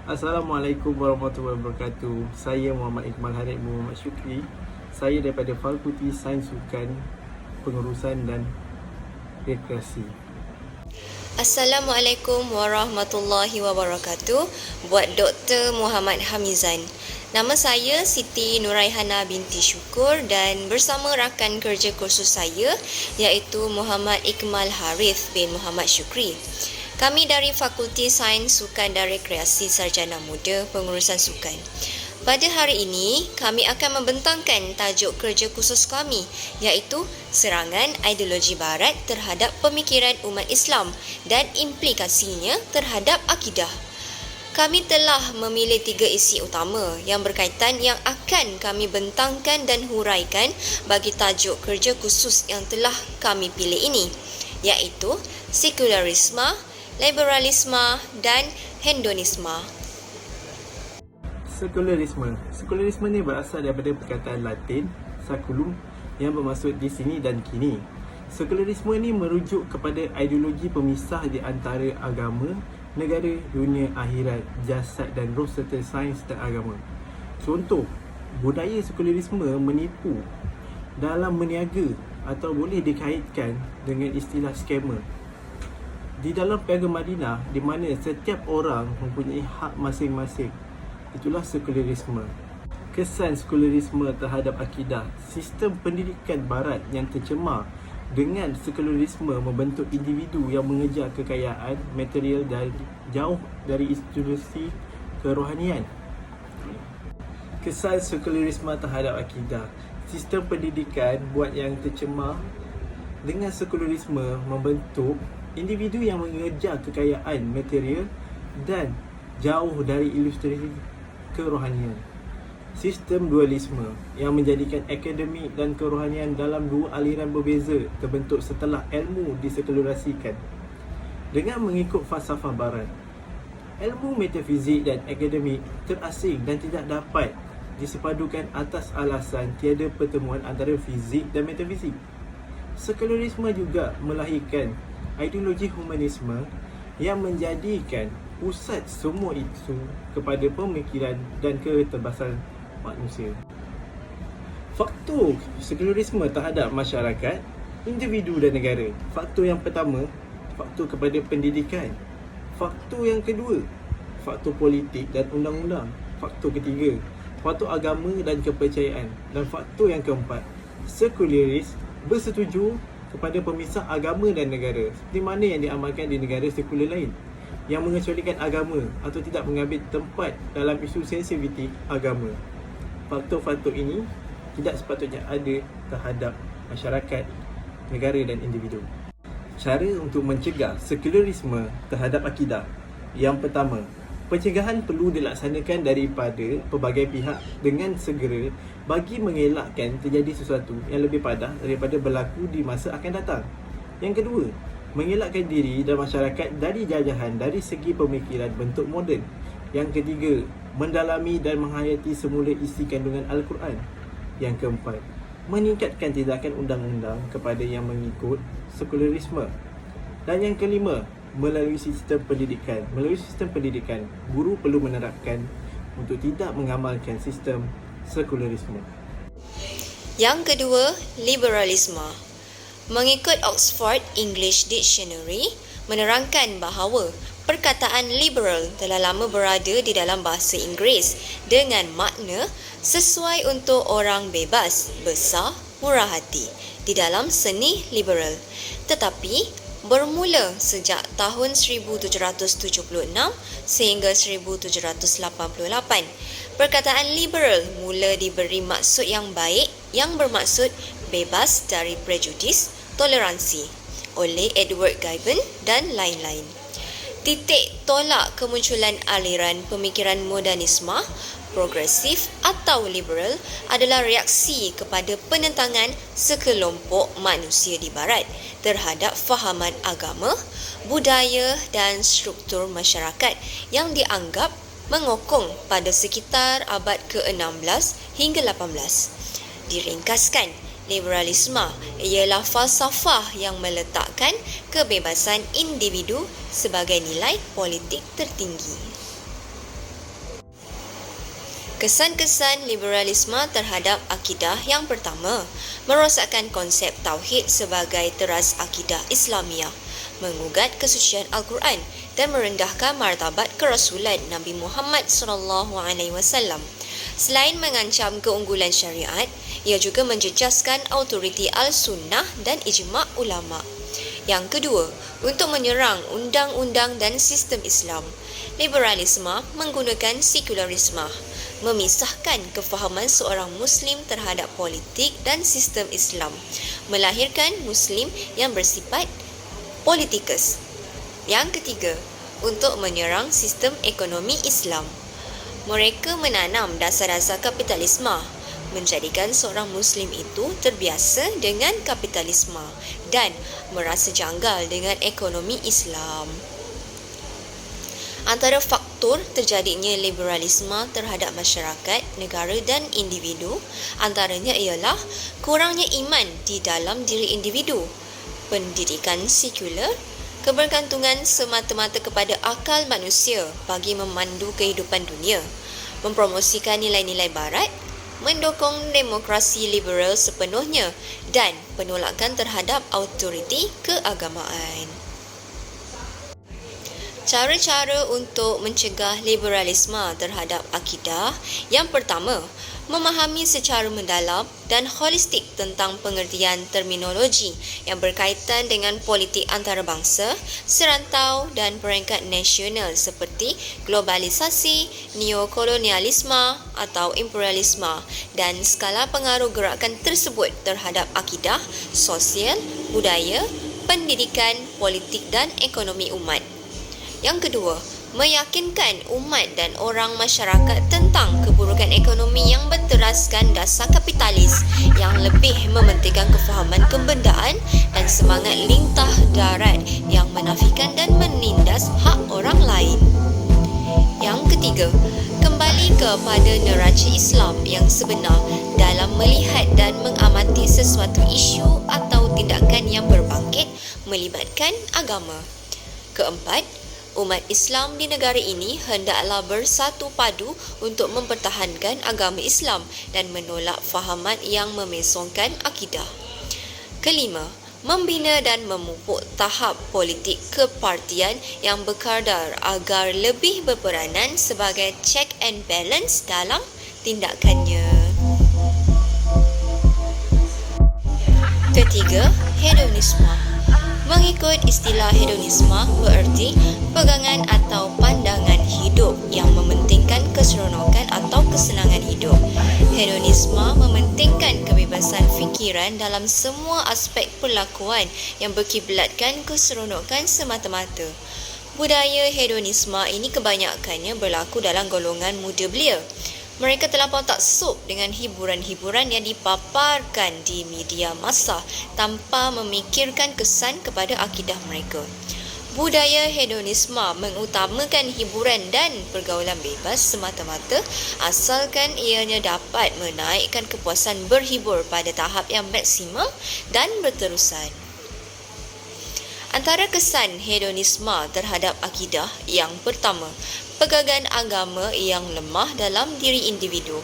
Assalamualaikum warahmatullahi wabarakatuh. Saya Muhammad Iqmal Harith Muhammad Syukri. Saya daripada Fakulti Sains Sukan, Pengurusan dan Rekreasi. Assalamualaikum warahmatullahi wabarakatuh. Buat Dr. Muhammad Hamizan. Nama saya Siti Nuraihana binti Syukur dan bersama rakan kerja kursus saya iaitu Muhammad Iqmal Harith bin Muhammad Syukri. Kami dari Fakulti Sains Sukan dan Rekreasi Sarjana Muda Pengurusan Sukan. Pada hari ini, kami akan membentangkan tajuk kerja khusus kami iaitu serangan ideologi barat terhadap pemikiran umat Islam dan implikasinya terhadap akidah. Kami telah memilih 3 isi utama yang berkaitan yang akan kami bentangkan dan huraikan bagi tajuk kerja khusus yang telah kami pilih ini, iaitu sekularisme, liberalisme dan hedonisme. Sekularisme ni berasal daripada perkataan Latin saculum yang bermaksud di sini dan kini. Sekularisme ni merujuk kepada ideologi pemisah di antara agama, negara, dunia akhirat, jasad dan roh serta sains dan agama. Contoh, budaya sekularisme menipu dalam meniaga atau boleh dikaitkan dengan istilah scammer. Di dalam Piagam Madinah, di mana setiap orang mempunyai hak masing-masing. Itulah sekularisme. Kesan sekularisme terhadap akidah. Sistem pendidikan barat yang tercemar dengan sekularisme membentuk individu yang mengejar kekayaan material dan jauh dari institusi kerohanian. Kesan sekularisme terhadap akidah. Sistem pendidikan buat yang tercemar dengan sekularisme membentuk individu yang mengejar kekayaan material dan jauh dari ilustrasi kerohanian. Sistem dualisme yang menjadikan akademik dan kerohanian dalam dua aliran berbeza terbentuk setelah ilmu disekularisasikan. Dengan mengikut falsafah barat, ilmu metafizik dan akademik terasing dan tidak dapat disepadukan atas alasan tiada pertemuan antara fizik dan metafizik. Sekularisme juga melahirkan ideologi humanisme yang menjadikan pusat semua itu kepada pemikiran dan ketebasan manusia. Faktor sekularisme terhadap masyarakat, individu dan negara. Faktor yang pertama, faktor kepada pendidikan. Faktor yang kedua, faktor politik dan undang-undang. Faktor ketiga, faktor agama dan kepercayaan. Dan faktor yang keempat, sekularis bersetuju kepada pemisah agama dan negara, seperti mana yang diamalkan di negara sekular lain yang mengecualikan agama atau tidak mengambil tempat dalam isu sensitiviti agama. Faktor-faktor ini tidak sepatutnya ada terhadap masyarakat, negara dan individu. Cara untuk mencegah sekularisme terhadap akidah. Yang pertama, pencegahan perlu dilaksanakan daripada pelbagai pihak dengan segera bagi mengelakkan terjadi sesuatu yang lebih padah daripada berlaku di masa akan datang. Yang kedua, mengelakkan diri dan masyarakat dari jajahan dari segi pemikiran bentuk moden. Yang ketiga, mendalami dan menghayati semula isi kandungan Al-Quran. Yang keempat, meningkatkan tindakan undang-undang kepada yang mengikut sekularisme. Dan yang kelima, melalui sistem pendidikan. Melalui sistem pendidikan, guru perlu menerapkan untuk tidak mengamalkan sistem sekularisme. Yang kedua, liberalisme. Mengikut Oxford English Dictionary, menerangkan bahawa perkataan liberal telah lama berada di dalam bahasa Inggeris dengan makna sesuai untuk orang bebas, besar, murah hati di dalam seni liberal. Tetapi bermula sejak tahun 1776 sehingga 1788, perkataan liberal mula diberi maksud yang baik yang bermaksud bebas dari prejudis, toleransi oleh Edward Gibbon dan lain-lain. Titik tolak kemunculan aliran pemikiran modernisme, progresif atau liberal adalah reaksi kepada penentangan sekelompok manusia di barat terhadap fahaman agama, budaya dan struktur masyarakat yang dianggap mengokong pada sekitar abad ke-16 hingga 18. Diringkaskan, liberalisme ialah falsafah yang meletakkan kebebasan individu sebagai nilai politik tertinggi. Kesan-kesan liberalisme terhadap akidah yang pertama, merosakkan konsep tauhid sebagai teras akidah Islamiah, mengugat kesucian Al-Quran dan merendahkan martabat kerasulan Nabi Muhammad SAW. Selain mengancam keunggulan syariat, ia juga menjejaskan autoriti Al-Sunnah dan ijma' ulama'. Yang kedua, untuk menyerang undang-undang dan sistem Islam, liberalisme menggunakan sekularisme, memisahkan kefahaman seorang Muslim terhadap politik dan sistem Islam, melahirkan Muslim yang bersifat politikus. Yang ketiga, untuk menyerang sistem ekonomi Islam. Mereka menanam dasar-dasar kapitalisme, menjadikan seorang Muslim itu terbiasa dengan kapitalisme dan merasa janggal dengan ekonomi Islam. Antara faktor terjadinya liberalisme terhadap masyarakat, negara dan individu antaranya ialah kurangnya iman di dalam diri individu, pendidikan sekular, kebergantungan semata-mata kepada akal manusia bagi memandu kehidupan dunia, mempromosikan nilai-nilai barat, mendukung demokrasi liberal sepenuhnya dan penolakan terhadap autoriti keagamaan. Cara-cara untuk mencegah liberalisme terhadap akidah. Yang pertama, memahami secara mendalam dan holistik tentang pengertian terminologi yang berkaitan dengan politik antarabangsa, serantau dan peringkat nasional seperti globalisasi, neokolonialisme atau imperialisme dan skala pengaruh gerakan tersebut terhadap akidah, sosial, budaya, pendidikan, politik dan ekonomi umat. Yang kedua, meyakinkan umat dan orang masyarakat tentang keburukan ekonomi yang berteraskan dasar kapitalis yang lebih mementingkan kefahaman kebendaan dan semangat lintah darat yang menafikan dan menindas hak orang lain. Yang ketiga, kembali kepada neraca Islam yang sebenar dalam melihat dan mengamati sesuatu isu atau tindakan yang berbangkit melibatkan agama. Keempat, umat Islam di negara ini hendaklah bersatu padu untuk mempertahankan agama Islam dan menolak fahaman yang memesongkan akidah. Kelima, membina dan memupuk tahap politik kepartian yang berkadar agar lebih berperanan sebagai check and balance dalam tindakannya. Ketiga, hedonisme. Mengikut istilah hedonisme bererti pegangan atau pandangan hidup yang mementingkan keseronokan atau kesenangan hidup. Hedonisme mementingkan kebebasan fikiran dalam semua aspek perlakuan yang berkiblatkan keseronokan semata-mata. Budaya hedonisme ini kebanyakannya berlaku dalam golongan muda belia. Mereka terlampau taksub dengan hiburan-hiburan yang dipaparkan di media massa tanpa memikirkan kesan kepada akidah mereka. Budaya hedonisme mengutamakan hiburan dan pergaulan bebas semata-mata asalkan ianya dapat menaikkan kepuasan berhibur pada tahap yang maksimum dan berterusan. Antara kesan hedonisme terhadap akidah, yang pertama, pegangan agama yang lemah dalam diri individu.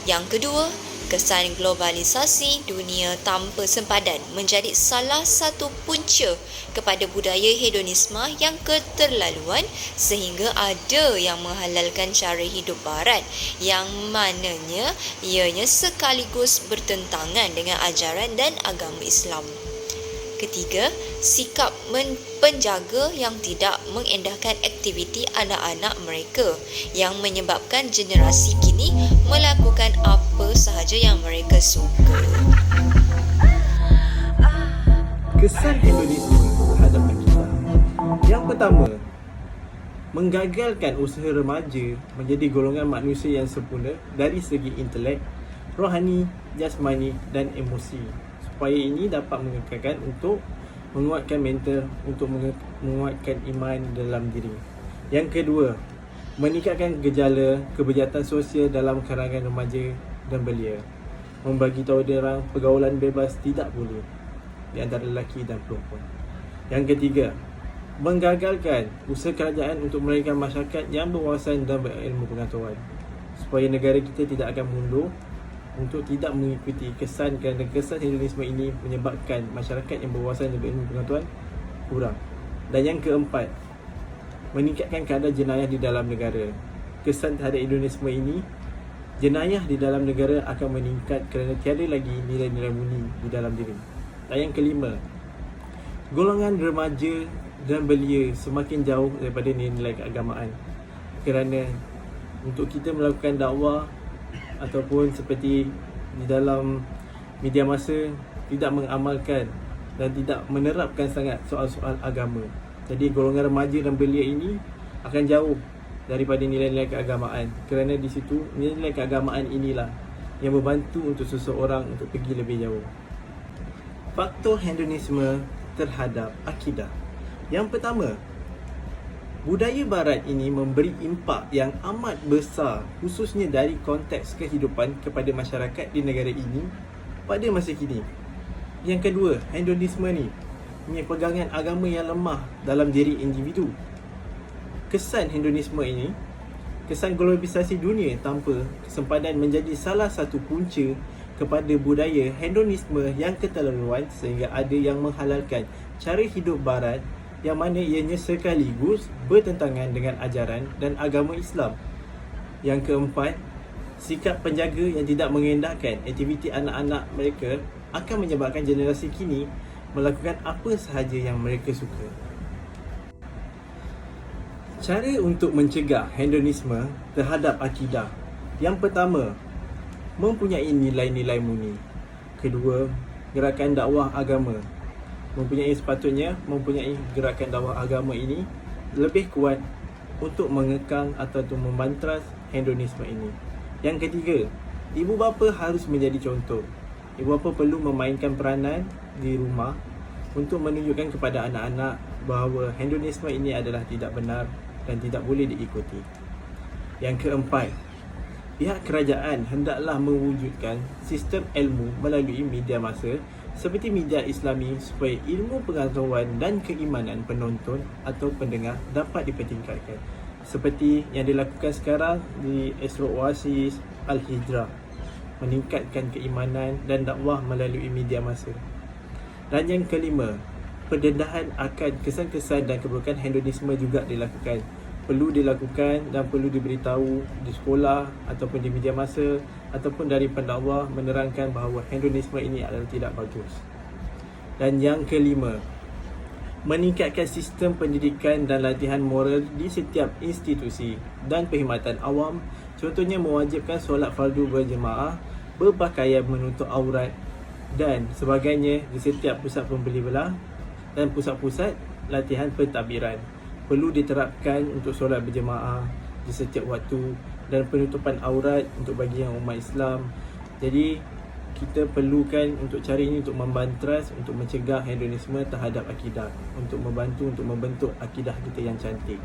Yang kedua, kesan globalisasi dunia tanpa sempadan menjadi salah satu punca kepada budaya hedonisme yang keterlaluan sehingga ada yang menghalalkan cara hidup barat yang mananya ianya sekaligus bertentangan dengan ajaran dan agama Islam. Ketiga, sikap penjaga yang tidak mengendahkan aktiviti anak-anak mereka yang menyebabkan generasi kini melakukan apa sahaja yang mereka suka. Kesan hedonisme terhadap akidah. Yang pertama, menggagalkan usaha remaja menjadi golongan manusia yang sempurna dari segi intelek, rohani, jasmani dan emosi. Supaya ini dapat mengekalkan untuk menguatkan mental, untuk menguatkan iman dalam diri. Yang kedua, meningkatkan gejala kebejahatan sosial dalam kalangan remaja dan belia. Membagi tahu dia orang pergaulan bebas tidak boleh di antara lelaki dan perempuan. Yang ketiga, menggagalkan usaha kerajaan untuk melahirkan masyarakat yang berwawasan dan berilmu pengetahuan. supaya negara kita tidak akan mundur, untuk tidak mengikuti kesan, kerana kesan hedonisme ini menyebabkan masyarakat yang berwawasan dan berilmu pengetahuan kurang. Dan yang keempat, meningkatkan kadar jenayah di dalam negara. Kesan terhadap hedonisme ini, jenayah di dalam negara akan meningkat kerana tiada lagi nilai-nilai murni di dalam diri. Dan yang kelima, golongan remaja dan belia semakin jauh daripada nilai keagamaan, kerana untuk kita melakukan dakwah ataupun seperti di dalam media masa tidak mengamalkan dan tidak menerapkan sangat soal-soal agama. Jadi golongan remaja dan belia ini akan jauh daripada nilai-nilai keagamaan, kerana di situ nilai keagamaan inilah yang membantu untuk seseorang untuk pergi lebih jauh. Faktor hedonisme terhadap akidah. Yang pertama, budaya barat ini memberi impak yang amat besar, khususnya dari konteks kehidupan kepada masyarakat di negara ini pada masa kini. Yang kedua, hedonisme ni punya pegangan agama yang lemah dalam diri individu. Kesan hedonisme ini, kesan globalisasi dunia tanpa kesempadan menjadi salah satu punca kepada budaya hedonisme yang keterlaluan, sehingga ada yang menghalalkan cara hidup barat yang mana ianya sekaligus bertentangan dengan ajaran dan agama Islam. Yang keempat, sikap penjaga yang tidak mengendahkan aktiviti anak-anak mereka akan menyebabkan generasi kini melakukan apa sahaja yang mereka suka. Cara untuk mencegah hedonisme terhadap akidah. Yang pertama, mempunyai nilai-nilai murni. Kedua, gerakan dakwah agama. Sepatutnya mempunyai gerakan dakwah agama ini lebih kuat untuk mengekang atau membantras hedonisme ini. Yang ketiga, ibu bapa harus menjadi contoh. Ibu bapa perlu memainkan peranan di rumah untuk menunjukkan kepada anak-anak bahawa hedonisme ini adalah tidak benar dan tidak boleh diikuti. Yang keempat, pihak kerajaan hendaklah mewujudkan sistem ilmu melalui media massa seperti media Islami supaya ilmu pengetahuan dan keimanan penonton atau pendengar dapat dipertingkatkan, seperti yang dilakukan sekarang di Astro Oasis Al-Hijrah, meningkatkan keimanan dan dakwah melalui media massa. Dan yang kelima, pendedahan akan kesan-kesan dan keburukan hedonisme juga dilakukan. Perlu dilakukan dan perlu diberitahu di sekolah ataupun di media massa ataupun dari pendakwah menerangkan bahawa hedonisme ini adalah tidak bagus. Dan yang kelima, meningkatkan sistem pendidikan dan latihan moral di setiap institusi dan perkhidmatan awam, contohnya mewajibkan solat fardu berjemaah, berpakaian menutup aurat dan sebagainya di setiap pusat pembeli belah dan pusat-pusat latihan pentadbiran. Perlu diterapkan untuk solat berjemaah di setiap waktu dan penutupan aurat untuk bagi yang umat Islam. Jadi kita perlukan untuk cara ini untuk membantras, untuk mencegah hedonisme terhadap akidah, untuk membantu untuk membentuk akidah kita yang cantik.